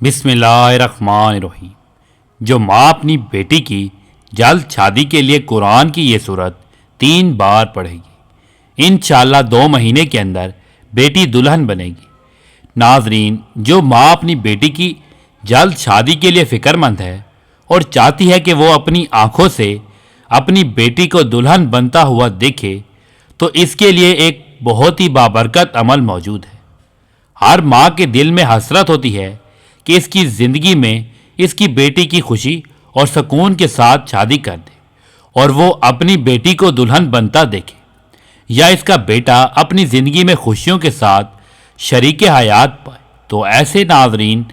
بسم اللہ الرحمن الرحیم۔ جو ماں اپنی بیٹی کی جلد شادی کے لیے قرآن کی یہ صورت 3 بار پڑھے گی، انشاءاللہ 2 مہینے کے اندر بیٹی دلہن بنے گی۔ ناظرین، جو ماں اپنی بیٹی کی جلد شادی کے لیے فکر مند ہے اور چاہتی ہے کہ وہ اپنی آنکھوں سے اپنی بیٹی کو دلہن بنتا ہوا دیکھے، تو اس کے لیے ایک بہت ہی بابرکت عمل موجود ہے۔ ہر ماں کے دل میں حسرت ہوتی ہے کہ اس کی زندگی میں اس کی بیٹی کی خوشی اور سکون کے ساتھ شادی کر دے اور وہ اپنی بیٹی کو دلہن بنتا دیکھے، یا اس کا بیٹا اپنی زندگی میں خوشیوں کے ساتھ شریک حیات پائے۔ تو ایسے ناظرین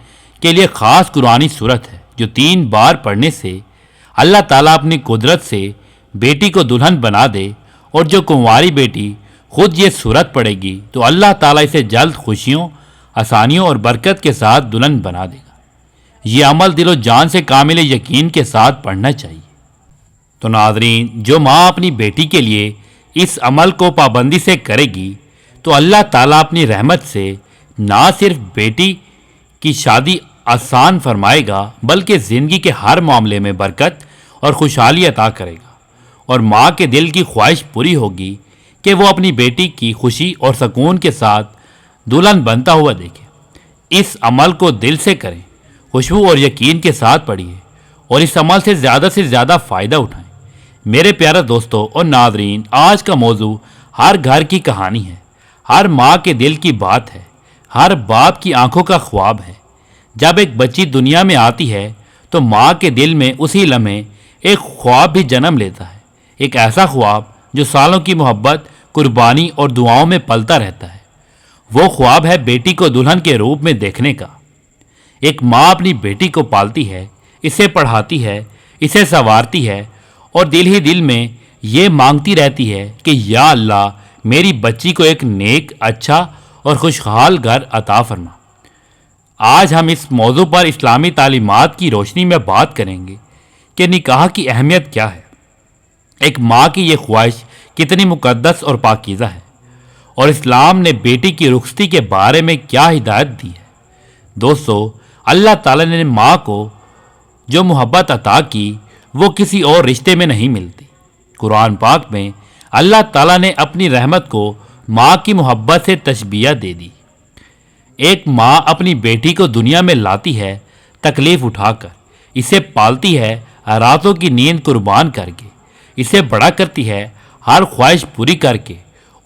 کے لیے خاص قرآنی صورت ہے جو 3 بار پڑھنے سے اللہ تعالیٰ اپنی قدرت سے بیٹی کو دلہن بنا دے، اور جو کنواری بیٹی خود یہ صورت پڑھے گی تو اللہ تعالیٰ اسے جلد خوشیوں، آسانیوں اور برکت کے ساتھ دلہن بنا دے گا۔ یہ عمل دل و جان سے کامل یقین کے ساتھ پڑھنا چاہیے۔ تو ناظرین، جو ماں اپنی بیٹی کے لیے اس عمل کو پابندی سے کرے گی تو اللہ تعالیٰ اپنی رحمت سے نہ صرف بیٹی کی شادی آسان فرمائے گا بلکہ زندگی کے ہر معاملے میں برکت اور خوشحالی عطا کرے گا، اور ماں کے دل کی خواہش پوری ہوگی کہ وہ اپنی بیٹی کی خوشی اور سکون کے ساتھ دلہن بنتا ہوا دیکھے۔ اس عمل کو دل سے کریں، خوشبو اور یقین کے ساتھ پڑھیے، اور اس عمل سے زیادہ فائدہ اٹھائیں۔ میرے پیارے دوستوں اور ناظرین، آج کا موضوع ہر گھر کی کہانی ہے، ہر ماں کے دل کی بات ہے، ہر باپ کی آنکھوں کا خواب ہے۔ جب ایک بچی دنیا میں آتی ہے تو ماں کے دل میں اسی لمحے ایک خواب بھی جنم لیتا ہے، ایک ایسا خواب جو سالوں کی محبت، قربانی اور دعاؤں میں پلتا رہتا ہے۔ وہ خواب ہے بیٹی کو دلہن کے روپ میں دیکھنے کا۔ ایک ماں اپنی بیٹی کو پالتی ہے، اسے پڑھاتی ہے، اسے سنوارتی ہے، اور دل ہی دل میں یہ مانگتی رہتی ہے کہ یا اللہ، میری بچی کو ایک نیک، اچھا اور خوشحال گھر عطا فرما۔ آج ہم اس موضوع پر اسلامی تعلیمات کی روشنی میں بات کریں گے کہ نکاح کی اہمیت کیا ہے، ایک ماں کی یہ خواہش کتنی مقدس اور پاکیزہ ہے، اور اسلام نے بیٹی کی رخصتی کے بارے میں کیا ہدایت دی ہے۔ دوستو، اللہ تعالیٰ نے ماں کو جو محبت عطا کی وہ کسی اور رشتے میں نہیں ملتی۔ قرآن پاک میں اللہ تعالیٰ نے اپنی رحمت کو ماں کی محبت سے تشبیہ دے دی۔ ایک ماں اپنی بیٹی کو دنیا میں لاتی ہے تکلیف اٹھا کر، اسے پالتی ہے راتوں کی نیند قربان کر کے، اسے بڑا کرتی ہے ہر خواہش پوری کر کے،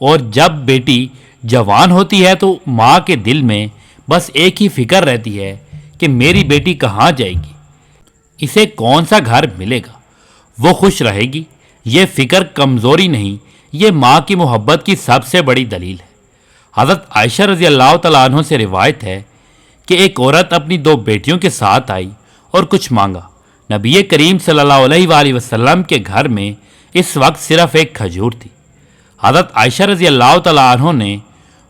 اور جب بیٹی جوان ہوتی ہے تو ماں کے دل میں بس ایک ہی فکر رہتی ہے کہ میری بیٹی کہاں جائے گی، اسے کون سا گھر ملے گا، وہ خوش رہے گی۔ یہ فکر کمزوری نہیں، یہ ماں کی محبت کی سب سے بڑی دلیل ہے۔ حضرت عائشہ رضی اللہ تعالیٰ عنہ سے روایت ہے کہ ایک عورت اپنی 2 بیٹیوں کے ساتھ آئی اور کچھ مانگا۔ نبی کریم صلی اللہ علیہ وآلہ وسلم کے گھر میں اس وقت صرف ایک کھجور تھی۔ حضرت عائشہ رضی اللہ تعالیٰ عنہ نے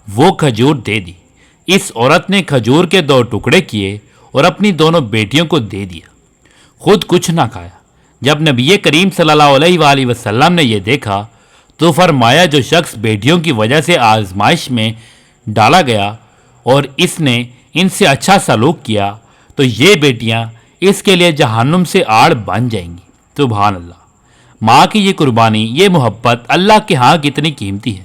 وہ کھجور دے دی۔ اس عورت نے کھجور کے 2 ٹکڑے کیے اور اپنی دونوں بیٹیوں کو دے دیا، خود کچھ نہ کھایا۔ جب نبی کریم صلی اللہ علیہ وآلہ وسلم نے یہ دیکھا تو فرمایا، جو شخص بیٹیوں کی وجہ سے آزمائش میں ڈالا گیا اور اس نے ان سے اچھا سلوک کیا تو یہ بیٹیاں اس کے لیے جہنم سے آڑ بن جائیں گی۔ سبحان اللہ! ماں کی یہ قربانی، یہ محبت اللہ کے ہاں کتنی قیمتی ہے۔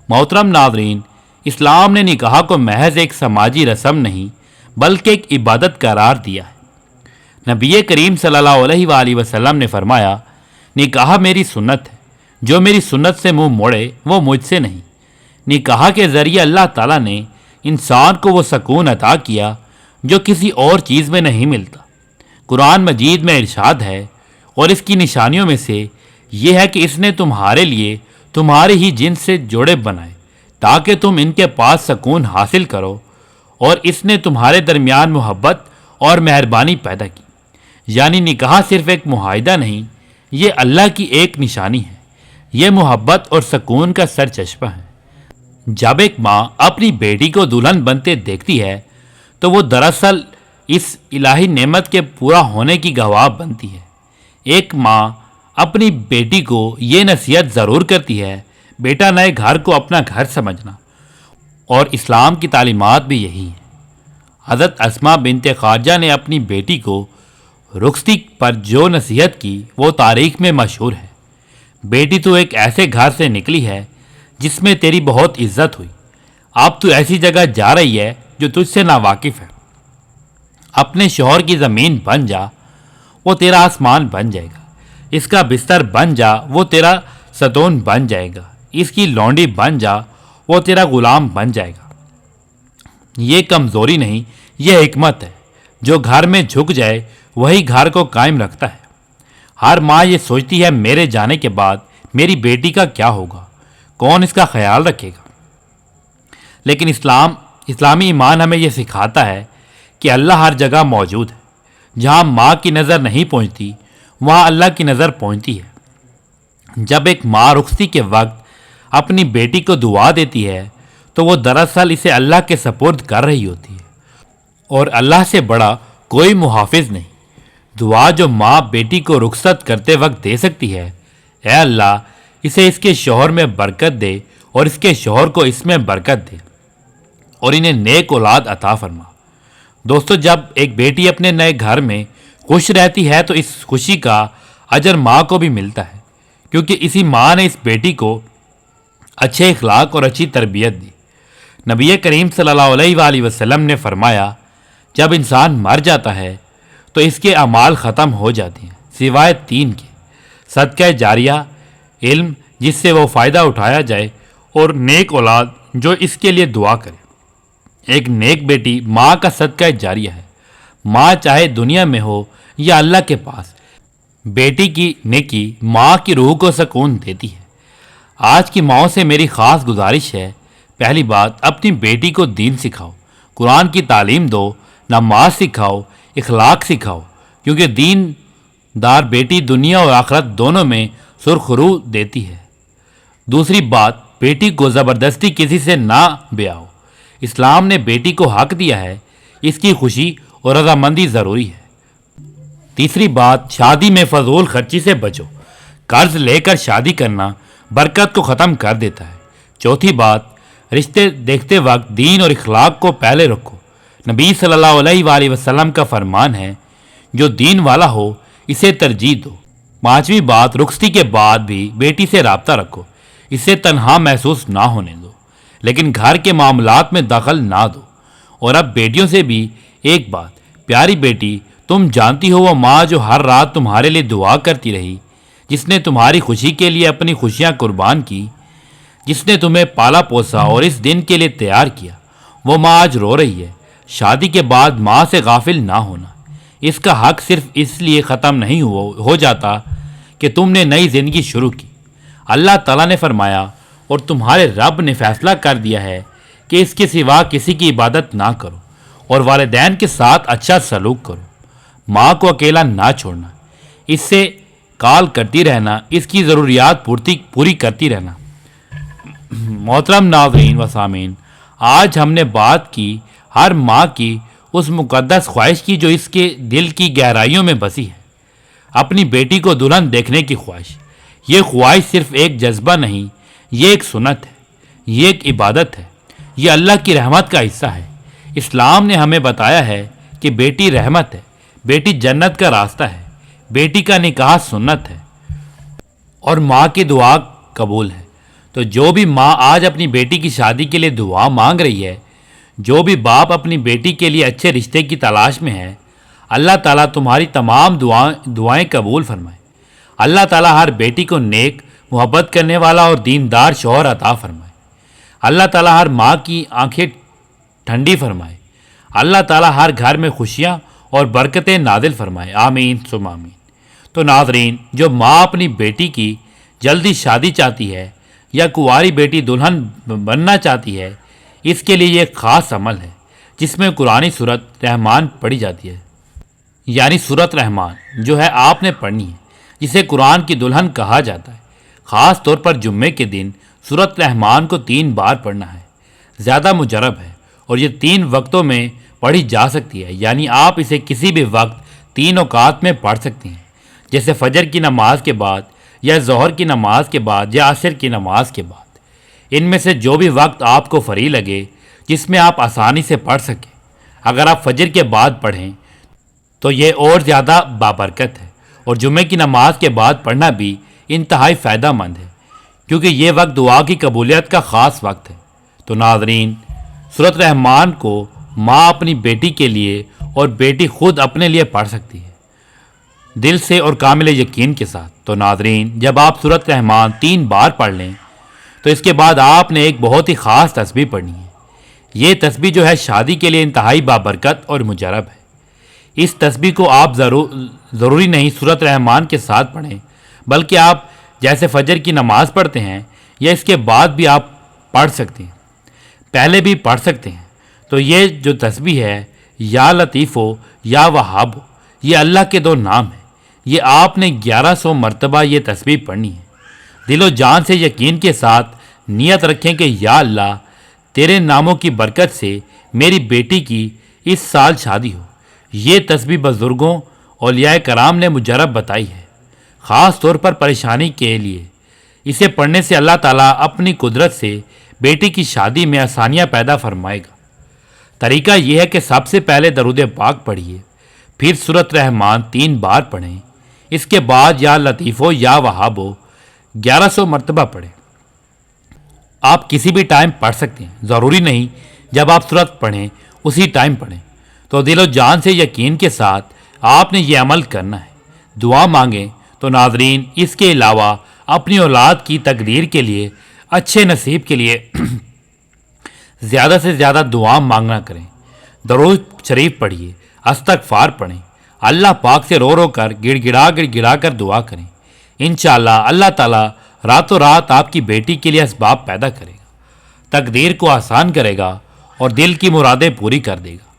محترم ناظرین، اسلام نے نکاح کو محض ایک سماجی رسم نہیں بلکہ ایک عبادت قرار دیا ہے۔ نبی کریم صلی اللہ علیہ وآلہ وسلم نے فرمایا، نکاح میری سنت ہے، جو میری سنت سے منہ موڑے وہ مجھ سے نہیں۔ نکاح کے ذریعے اللہ تعالیٰ نے انسان کو وہ سکون عطا کیا جو کسی اور چیز میں نہیں ملتا۔ قرآن مجید میں ارشاد ہے، اور اس کی نشانیوں میں سے یہ ہے کہ اس نے تمہارے لیے تمہارے ہی جنس سے جوڑے بنائے تاکہ تم ان کے پاس سکون حاصل کرو، اور اس نے تمہارے درمیان محبت اور مہربانی پیدا کی۔ یعنی نکاح صرف ایک معاہدہ نہیں، یہ اللہ کی ایک نشانی ہے، یہ محبت اور سکون کا سرچشمہ ہے۔ جب ایک ماں اپنی بیٹی کو دلہن بنتے دیکھتی ہے تو وہ دراصل اس الہی نعمت کے پورا ہونے کی گواہ بنتی ہے۔ ایک ماں اپنی بیٹی کو یہ نصیحت ضرور کرتی ہے، بیٹا نئے گھر کو اپنا گھر سمجھنا، اور اسلام کی تعلیمات بھی یہی ہیں۔ حضرت اسما بنت خارجہ نے اپنی بیٹی کو رخصتی پر جو نصیحت کی وہ تاریخ میں مشہور ہے۔ بیٹی تو ایک ایسے گھر سے نکلی ہے جس میں تیری بہت عزت ہوئی، اب تو ایسی جگہ جا رہی ہے جو تجھ سے ناواقف ہے۔ اپنے شوہر کی زمین بن جا، وہ تیرا آسمان بن جائے گا۔ اس کا بستر بن جا، وہ تیرا ستون بن جائے گا۔ اس کی لونڈی بن جا، وہ تیرا غلام بن جائے گا۔ یہ کمزوری نہیں، یہ حکمت ہے۔ جو گھر میں جھک جائے وہی گھر کو قائم رکھتا ہے۔ ہر ماں یہ سوچتی ہے میرے جانے کے بعد میری بیٹی کا کیا ہوگا، کون اس کا خیال رکھے گا۔ لیکن اسلامی ایمان ہمیں یہ سکھاتا ہے کہ اللہ ہر جگہ موجود ہے۔ جہاں ماں کی نظر نہیں پہنچتی وہاں اللہ کی نظر پہنچتی ہے۔ جب ایک ماں رخصتی کے وقت اپنی بیٹی کو دعا دیتی ہے تو وہ دراصل اسے اللہ کے سپرد کر رہی ہوتی ہے، اور اللہ سے بڑا کوئی محافظ نہیں۔ دعا جو ماں بیٹی کو رخصت کرتے وقت دے سکتی ہے، اے اللہ اسے اس کے شوہر میں برکت دے اور اس کے شوہر کو اس میں برکت دے اور انہیں نیک اولاد عطا فرما۔ دوستو، جب ایک بیٹی اپنے نئے گھر میں خوش رہتی ہے تو اس خوشی کا اجر ماں کو بھی ملتا ہے، کیونکہ اسی ماں نے اس بیٹی کو اچھے اخلاق اور اچھی تربیت دی۔ نبی کریم صلی اللہ علیہ وآلہ وسلم نے فرمایا، جب انسان مر جاتا ہے تو اس کے اعمال ختم ہو جاتے ہیں سوائے 3 کے: صدقہ جاریہ، علم جس سے وہ فائدہ اٹھایا جائے، اور نیک اولاد جو اس کے لیے دعا کرے۔ ایک نیک بیٹی ماں کا صدقہ جاریہ ہے۔ ماں چاہے دنیا میں ہو یا اللہ کے پاس، بیٹی کی نیکی ماں کی روح کو سکون دیتی ہے۔ آج کی ماؤں سے میری خاص گزارش ہے، پہلی بات، اپنی بیٹی کو دین سکھاؤ، قرآن کی تعلیم دو، نماز سکھاؤ، اخلاق سکھاؤ، کیونکہ دین دار بیٹی دنیا اور آخرت دونوں میں سرخرو دیتی ہے۔ دوسری بات، بیٹی کو زبردستی کسی سے نہ بیاؤ۔ اسلام نے بیٹی کو حق دیا ہے، اس کی خوشی اور رضامندی ضروری ہے۔ تیسری بات، شادی میں فضول خرچی سے بچو۔ قرض لے کر شادی کرنا برکت کو ختم کر دیتا ہے۔ چوتھی بات، رشتے دیکھتے وقت دین اور اخلاق کو پہلے رکھو۔ نبی صلی اللہ علیہ وآلہ وسلم کا فرمان ہے، جو دین والا ہو اسے ترجیح دو۔ پانچویں بات، رخصتی کے بعد بھی بیٹی سے رابطہ رکھو، اسے تنہا محسوس نہ ہونے دو، لیکن گھر کے معاملات میں دخل نہ دو۔ اور اب بیٹیوں سے بھی ایک بات، پیاری بیٹی، تم جانتی ہو وہ ماں جو ہر رات تمہارے لیے دعا کرتی رہی، جس نے تمہاری خوشی کے لیے اپنی خوشیاں قربان کی، جس نے تمہیں پالا پوسا اور اس دن کے لیے تیار کیا، وہ ماں آج رو رہی ہے۔ شادی کے بعد ماں سے غافل نہ ہونا، اس کا حق صرف اس لیے ختم نہیں ہو جاتا کہ تم نے نئی زندگی شروع کی۔ اللہ تعالیٰ نے فرمایا، اور تمہارے رب نے فیصلہ کر دیا ہے کہ اس کے سوا کسی کی عبادت نہ کرو، اور والدین کے ساتھ اچھا سلوک کرو۔ ماں کو اکیلا نہ چھوڑنا، اس سے کال کرتی رہنا، اس کی ضروریات پوری کرتی رہنا۔ محترم ناظرین و سامعین، آج ہم نے بات کی ہر ماں کی اس مقدس خواہش کی جو اس کے دل کی گہرائیوں میں بسی ہے، اپنی بیٹی کو دلہن دیکھنے کی خواہش۔ یہ خواہش صرف ایک جذبہ نہیں، یہ ایک سنت ہے، یہ ایک عبادت ہے، یہ اللہ کی رحمت کا حصہ ہے۔ اسلام نے ہمیں بتایا ہے کہ بیٹی رحمت ہے، بیٹی جنت کا راستہ ہے، بیٹی کا نکاح سنت ہے، اور ماں کی دعا قبول ہے۔ تو جو بھی ماں آج اپنی بیٹی کی شادی کے لیے دعا مانگ رہی ہے، جو بھی باپ اپنی بیٹی کے لیے اچھے رشتے کی تلاش میں ہے، اللہ تعالیٰ تمہاری تمام دعائیں قبول فرمائے۔ اللہ تعالیٰ ہر بیٹی کو نیک، محبت کرنے والا اور دیندار شوہر عطا فرمائے۔ اللہ تعالیٰ ہر ماں کی آنکھیں ٹھنڈی فرمائے۔ اللہ تعالیٰ ہر گھر میں خوشیاں اور برکتیں نازل فرمائے، آمین ثم آمین۔ تو ناظرین، جو ماں اپنی بیٹی کی جلدی شادی چاہتی ہے یا کنواری بیٹی دلہن بننا چاہتی ہے، اس کے لیے یہ ایک خاص عمل ہے جس میں قرآنی سورت رحمان پڑھی جاتی ہے، یعنی سورت رحمان جو ہے آپ نے پڑھنی ہے، جسے قرآن کی دلہن کہا جاتا ہے۔ خاص طور پر جمعے کے دن سورت رحمان کو 3 بار پڑھنا ہے، زیادہ مجرب ہے، اور یہ 3 وقتوں میں پڑھی جا سکتی ہے، یعنی آپ اسے کسی بھی وقت 3 اوقات میں پڑھ سکتے ہیں، جیسے فجر کی نماز کے بعد، یا ظہر کی نماز کے بعد، یا عصر کی نماز کے بعد۔ ان میں سے جو بھی وقت آپ کو فری لگے، جس میں آپ آسانی سے پڑھ سکیں۔ اگر آپ فجر کے بعد پڑھیں تو یہ اور زیادہ بابرکت ہے، اور جمعے کی نماز کے بعد پڑھنا بھی انتہائی فائدہ مند ہے، کیونکہ یہ وقت دعا کی قبولیت کا خاص وقت ہے۔ تو ناظرین، سورۃ رحمان کو ماں اپنی بیٹی کے لیے اور بیٹی خود اپنے لیے پڑھ سکتی ہے، دل سے اور کامل یقین کے ساتھ۔ تو ناظرین، جب آپ سورۃ رحمان 3 بار پڑھ لیں تو اس کے بعد آپ نے ایک بہت ہی خاص تسبیح پڑھنی ہے۔ یہ تسبیح جو ہے شادی کے لیے انتہائی بابرکت اور مجرب ہے۔ اس تسبیح کو آپ ضروری نہیں سورۃ رحمان کے ساتھ پڑھیں، بلکہ آپ جیسے فجر کی نماز پڑھتے ہیں یا اس کے بعد بھی آپ پڑھ سکتے ہیں، پہلے بھی پڑھ سکتے ہیں۔ تو یہ جو تسبیح ہے، یا لطیف ہو یا وہاب ہو، یہ اللہ کے 2 نام ہیں۔ یہ آپ نے 1100 مرتبہ یہ تسبیح پڑھنی ہے۔ دل و جان سے یقین کے ساتھ نیت رکھیں کہ یا اللہ، تیرے ناموں کی برکت سے میری بیٹی کی اس سال شادی ہو۔ یہ تسبیح بزرگوں اولیاء کرام نے مجرب بتائی ہے، خاص طور پر پریشانی کے لیے۔ اسے پڑھنے سے اللہ تعالیٰ اپنی قدرت سے بیٹی کی شادی میں آسانیاں پیدا فرمائے گا۔ طریقہ یہ ہے کہ سب سے پہلے درود پاک پڑھیے، پھر سورۃ رحمان 3 بار پڑھیں، اس کے بعد یا لطیف ہو یا وہاب ہو 1100 مرتبہ پڑھیں۔ آپ کسی بھی ٹائم پڑھ سکتے ہیں، ضروری نہیں جب آپ سورت پڑھیں اسی ٹائم پڑھیں۔ تو دل و جان سے یقین کے ساتھ آپ نے یہ عمل کرنا ہے۔ دعا مانگیں تو ناظرین، اس کے علاوہ اپنی اولاد کی تقدیر کے لیے، اچھے نصیب کے لیے زیادہ سے زیادہ دعا مانگنا کریں۔ درود شریف پڑھیے، استغفار پڑھیں، اللہ پاک سے رو کر گڑ گڑا کر دعا کریں۔ انشاءاللہ اللہ تعالیٰ راتوں رات آپ کی بیٹی کے لیے اسباب پیدا کرے گا، تقدیر کو آسان کرے گا اور دل کی مرادیں پوری کر دے گا۔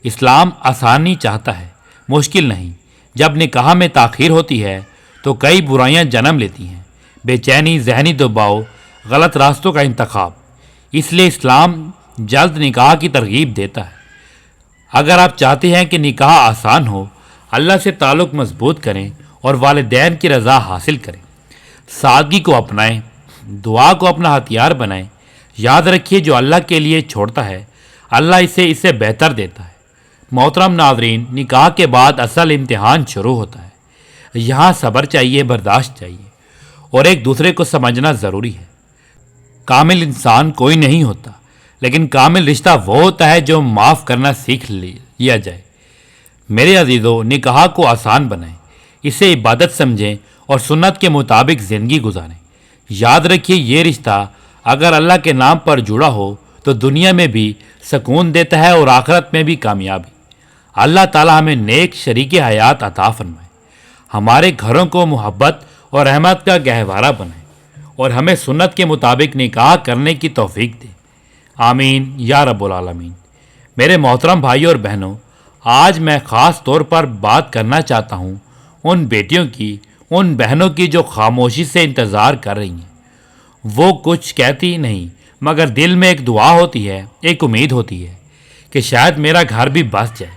اسلام آسانی چاہتا ہے، مشکل نہیں۔ جب نکاح میں تاخیر ہوتی ہے تو کئی برائیاں جنم لیتی ہیں، بے چینی، ذہنی دباؤ، غلط راستوں کا انتخاب۔ اس لیے اسلام جلد نکاح کی ترغیب دیتا ہے۔ اگر آپ چاہتے ہیں کہ نکاح آسان ہو، اللہ سے تعلق مضبوط کریں اور والدین کی رضا حاصل کریں، سادگی کو اپنائیں، دعا کو اپنا ہتھیار بنائیں۔ یاد رکھیے، جو اللہ کے لیے چھوڑتا ہے اللہ اسے بہتر دیتا ہے۔ محترم ناظرین، نکاح کے بعد اصل امتحان شروع ہوتا ہے۔ یہاں صبر چاہیے، برداشت چاہیے اور ایک دوسرے کو سمجھنا ضروری ہے۔ کامل انسان کوئی نہیں ہوتا، لیکن کامل رشتہ وہ ہوتا ہے جو معاف کرنا سیکھ لیا جائے۔ میرے عزیزو، نکاح کو آسان بنائیں، اسے عبادت سمجھیں اور سنت کے مطابق زندگی گزاریں۔ یاد رکھیے، یہ رشتہ اگر اللہ کے نام پر جڑا ہو تو دنیا میں بھی سکون دیتا ہے اور آخرت میں بھی کامیابی۔ اللہ تعالی ہمیں نیک شریک حیات عطا فرمائے، ہمارے گھروں کو محبت اور رحمت کا گہوارہ بنائے اور ہمیں سنت کے مطابق نکاح کرنے کی توفیق دے۔ آمین یا رب العالمین۔ میرے محترم بھائیوں اور بہنوں، آج میں خاص طور پر بات کرنا چاہتا ہوں ان بیٹیوں کی، ان بہنوں کی جو خاموشی سے انتظار کر رہی ہیں۔ وہ کچھ کہتی نہیں، مگر دل میں ایک دعا ہوتی ہے، ایک امید ہوتی ہے کہ شاید میرا گھر بھی بس جائے۔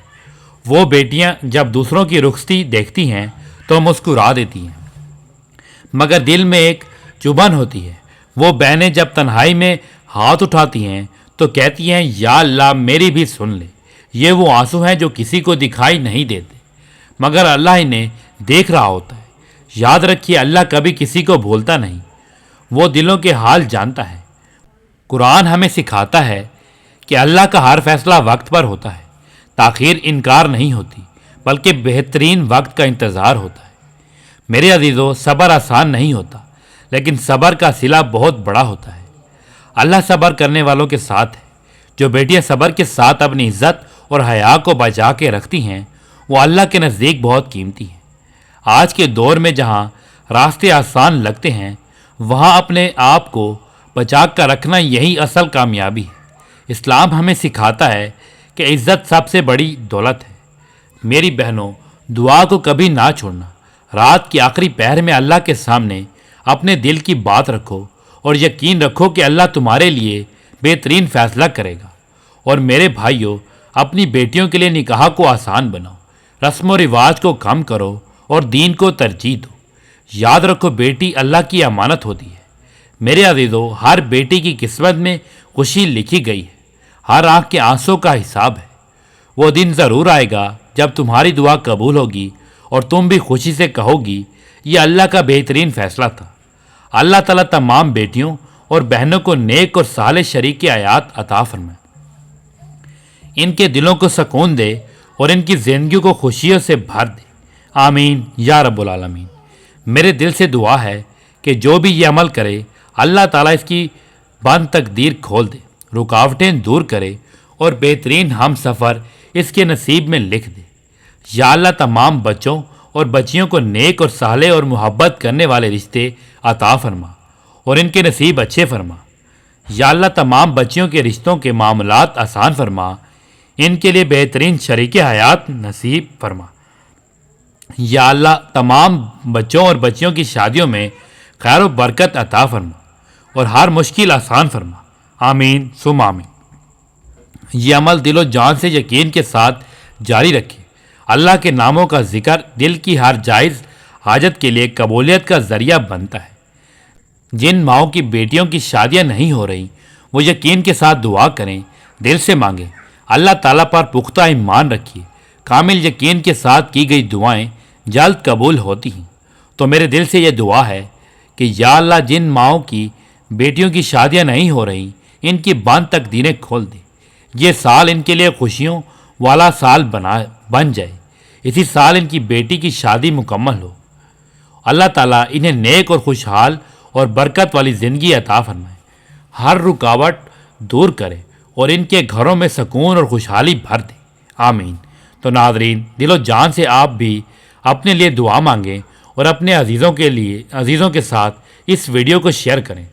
وہ بیٹیاں جب دوسروں کی رخصتی دیکھتی ہیں تو مسکرا دیتی ہیں، مگر دل میں ایک چبھن ہوتی ہے۔ وہ بہنیں جب تنہائی میں ہاتھ اٹھاتی ہیں تو کہتی ہیں، یا اللہ میری بھی سن لے۔ یہ وہ آنسو ہیں جو کسی کو دکھائی نہیں دیتے، مگر اللہ انہیں دیکھ رہا ہوتا ہے۔ یاد رکھیے، اللہ کبھی کسی کو بھولتا نہیں، وہ دلوں کے حال جانتا ہے۔ قرآن ہمیں سکھاتا ہے کہ اللہ کا ہر فیصلہ وقت پر ہوتا ہے، تاخیر انکار نہیں ہوتی، بلکہ بہترین وقت کا انتظار ہوتا ہے۔ میرے عزیزو، صبر آسان نہیں ہوتا، لیکن صبر کا صلہ بہت بڑا ہوتا ہے۔ اللہ صبر کرنے والوں کے ساتھ ہے۔ جو بیٹیاں صبر کے ساتھ اپنی عزت اور حیا کو بچا کے رکھتی ہیں، وہ اللہ کے نزدیک بہت قیمتی ہیں۔ آج کے دور میں جہاں راستے آسان لگتے ہیں، وہاں اپنے آپ کو بچا کر رکھنا یہی اصل کامیابی ہے۔ اسلام ہمیں سکھاتا ہے کہ عزت سب سے بڑی دولت ہے۔ میری بہنوں، دعا کو کبھی نہ چھوڑنا۔ رات کی آخری پہر میں اللہ کے سامنے اپنے دل کی بات رکھو اور یقین رکھو کہ اللہ تمہارے لیے بہترین فیصلہ کرے گا۔ اور میرے بھائیوں، اپنی بیٹیوں کے لیے نکاح کو آسان بناؤ، رسم و رواج کو کم کرو اور دین کو ترجیح دو۔ یاد رکھو، بیٹی اللہ کی امانت ہوتی ہے۔ میرے عزیزو، ہر بیٹی کی قسمت میں خوشی لکھی گئی ہے، ہر آنکھ کے آنسوں کا حساب ہے۔ وہ دن ضرور آئے گا جب تمہاری دعا قبول ہوگی اور تم بھی خوشی سے کہو گی یہ اللہ کا بہترین فیصلہ تھا۔ اللہ تعالیٰ تمام بیٹیوں اور بہنوں کو نیک اور صالح شریک حیات عطا فرمائے، ان کے دلوں کو سکون دے اور ان کی زندگیوں کو خوشیوں سے بھر دے، آمین یا رب العالمین۔ میرے دل سے دعا ہے کہ جو بھی یہ عمل کرے اللہ تعالیٰ اس کی بند تقدیر کھول دے، رکاوٹیں دور کرے اور بہترین ہم سفر اس کے نصیب میں لکھ دے۔ یا اللہ تمام بچوں اور بچیوں کو نیک اور صالح اور محبت کرنے والے رشتے عطا فرما اور ان کے نصیب اچھے فرما۔ یا اللہ تمام بچیوں کے رشتوں کے معاملات آسان فرما، ان کے لیے بہترین شریک حیات نصیب فرما۔ یا اللہ تمام بچوں اور بچیوں کی شادیوں میں خیر و برکت عطا فرما اور ہر مشکل آسان فرما، آمین ثم آمین۔ یہ عمل دل و جان سے یقین کے ساتھ جاری رکھے۔ اللہ کے ناموں کا ذکر دل کی ہر جائز حاجت کے لیے قبولیت کا ذریعہ بنتا ہے۔ جن ماؤں کی بیٹیوں کی شادیاں نہیں ہو رہی وہ یقین کے ساتھ دعا کریں، دل سے مانگیں، اللہ تعالیٰ پر پختہ ایمان رکھیے، کامل یقین کے ساتھ کی گئی دعائیں جلد قبول ہوتی ہیں۔ تو میرے دل سے یہ دعا ہے کہ یا اللہ جن ماؤں کی بیٹیوں کی شادیاں نہیں ہو رہی ان کی بند تقدیریں کھول دے، یہ سال ان کے لیے خوشیوں والا سال بن جائے، اسی سال ان کی بیٹی کی شادی مکمل ہو، اللہ تعالیٰ انہیں نیک اور خوشحال اور برکت والی زندگی عطا فرمائے، ہر رکاوٹ دور کرے اور ان کے گھروں میں سکون اور خوشحالی بھر دے، آمین۔ تو ناظرین، دل و جان سے آپ بھی اپنے لیے دعا مانگیں اور اپنے عزیزوں کے ساتھ اس ویڈیو کو شیئر کریں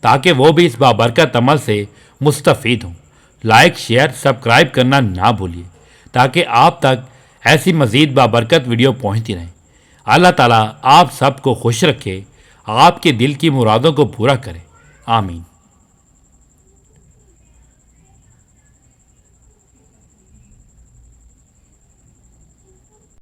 تاکہ وہ بھی اس بابرکت عمل سے مستفید ہوں۔ لائک، شیئر، سبسکرائب کرنا نہ بھولیے تاکہ آپ تک ایسی مزید بابرکت ویڈیو پہنچتی رہیں۔ اللہ تعالیٰ آپ سب کو خوش رکھے، آپ کے دل کی مرادوں کو پورا کرے، آمین۔